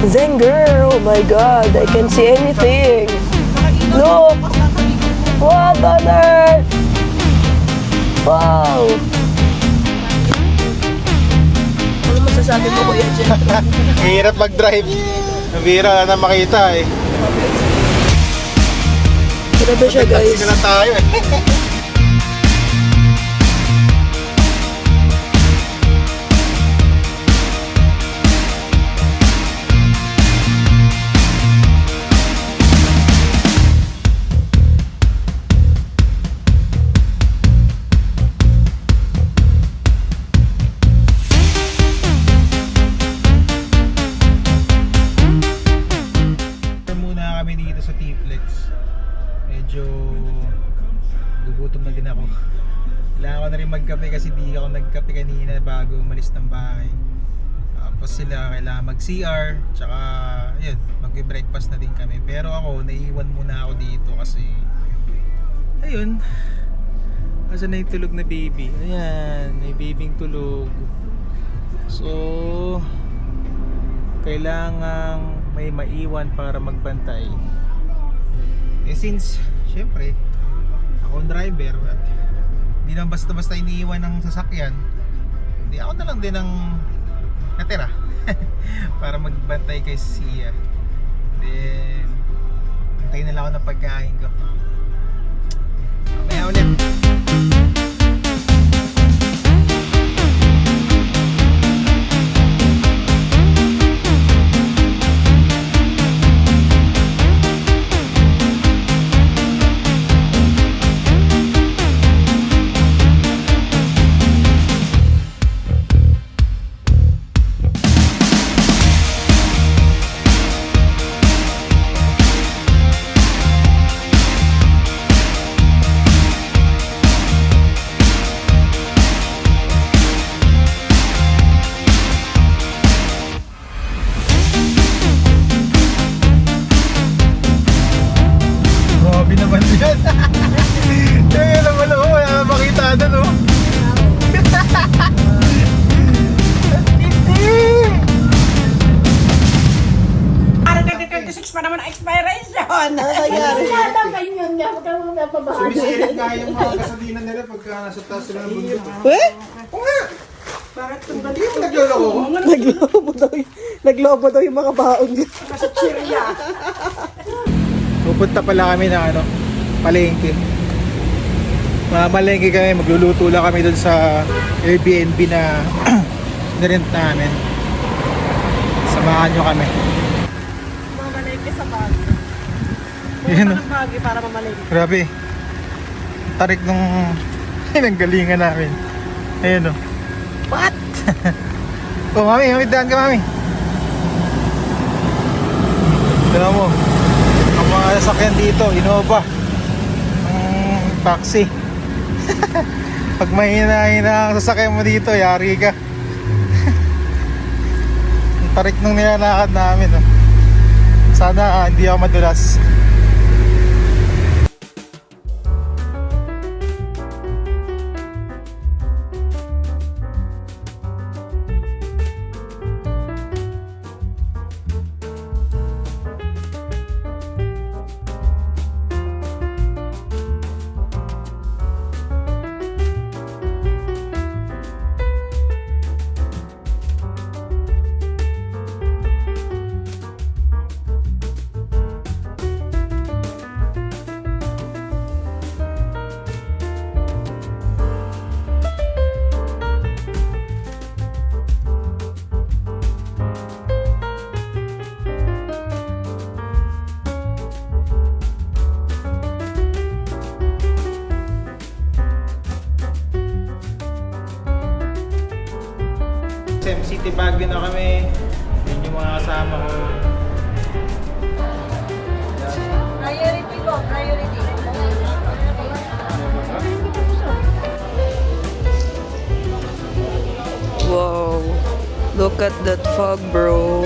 Zenger! Oh my god, I can see anything! Look! What on earth? Wow! Ano masasabi mo, Kuya Jen? Hirap mag-drive. Nabira na makita eh. Grabe siya, guys. Taxi na lang tayo eh. Muna kami dito sa T-Flex. Medyo gugutom na din ako. Kailangan ko na rin magkape kasi di ako nagkape kanina bago umalis ng bahay. Tapos sila kailangan mag-CR, tsaka yun, mag-breakfast na din kami. Pero ako, naiiwan muna ako dito kasi ayun, asa na yung tulog na baby. Ayan, may babying tulog. So kailangang may maiwan para magbantay. Eh since syempre ako ang driver at hindi naman basta-basta iniiwan ng sasakyan, hindi ako na lang din ang natira para magbantay kay Sia. Then antayin na lang ako ng pagkain ko. Mamaya ulit. Grabe naman yan. Kaya naman ako, wala na makita doon oh. Hindi! Para 2026 pa naman ang expiration. Wala kayo yun nga. Huwag kang napabahan. Sumisirit nga yung mga gasolina nila pagka nasa taas sila ng bundok. Eh? Oo nga! Bakit itong Hindi mo nagloloko ko? Naglobo daw yung mga baon niya. Kasi chirya. Pupunta pala kami ng palengke. Mamalengke kami, magluluto lang kami doon sa Airbnb na nirent namin. Samahan nyo kami. Mamalengke sa Baguio. Yan Pumunta ng Baguio para mamalengke. Grabe. Tarik nung galingan namin. Ayun o. What? Oh, mami, daan ka, mami. Tignan mo. Ang mga sasakyan dito, Innova. Taxi. Pag mahina-hina ang sasakyan mo dito, yari ka. Ang tarik nung nilalakad namin. Oh. Sana hindi ako madulas. SM City Baguio na kami. Yun yung mga kasama ko. Priority ko, priority. Wow. Look at that fog, bro.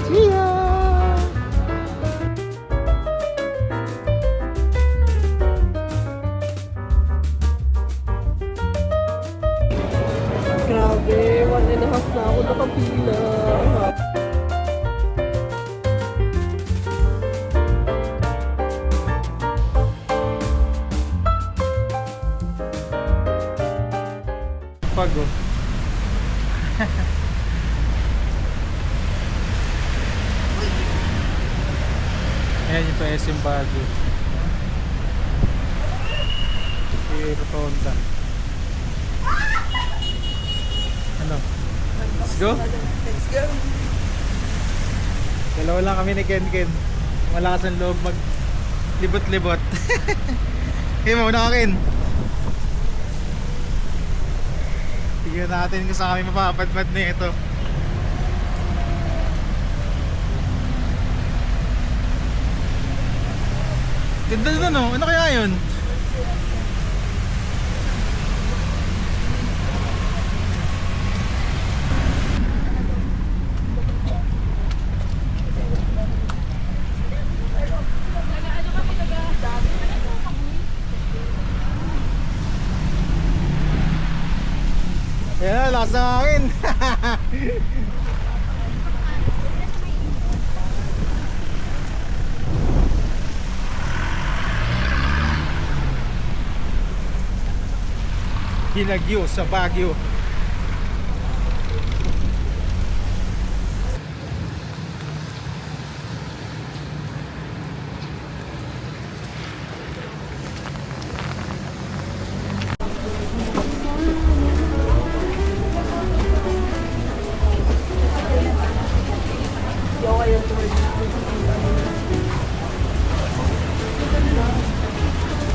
See ya! Grabe, 1.5 na ako nakapila. Pagod. Ayan yung pa SM Baguio. Rotonda. Ano? Let's go? Let's go. Dalawa lang kami ni Ken Ken. Malakas ang loob mag libot-libot. Hey, mauna ka Ken. Tignan natin kung saan kami mapapadpad na ito. Ganda na no? Ano kaya yun? Ayan, lakas ng hangin. Hinagyo sa Baguio.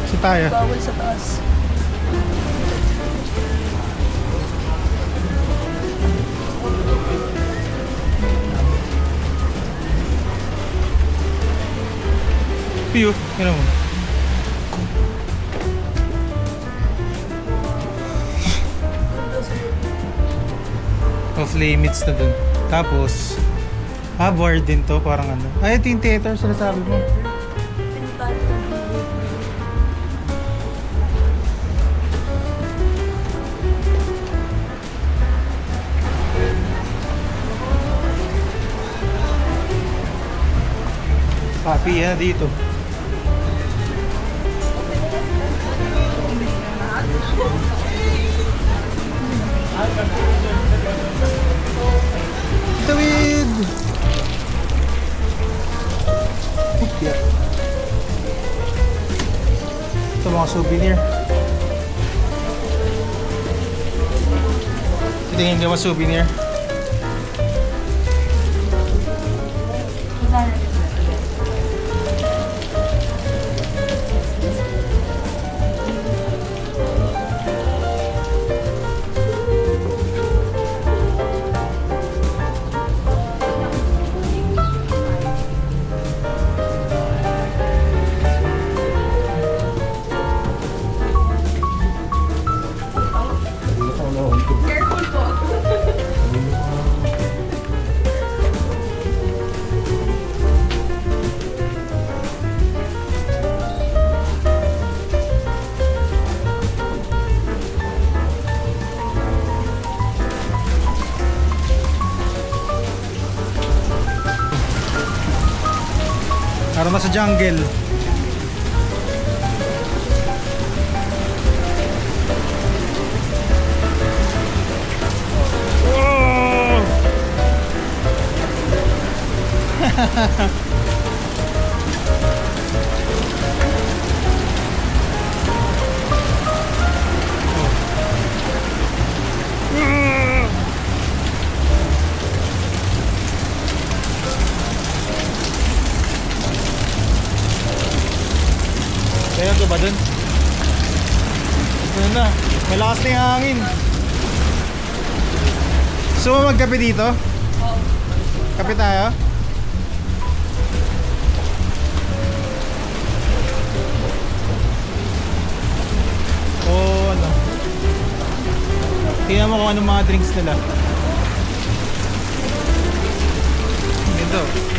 Si tayo. Bawal sa taas. Piyo, ano mo? Off limits na dun. Tapos, board din to, parang ano. Ay, ito yung theater, sinasabi mo. Papi, yan dito. Tawid! Yeah. Ito mga souvenir. Tingin ka mga souvenir. Para sa jungle. Kaya ito ba dun? Ito na, malakas na yung hangin. So magkape dito? Oo. Kape tayo? Oo, ano. Tingnan mo kung anong mga drinks nila. Ito.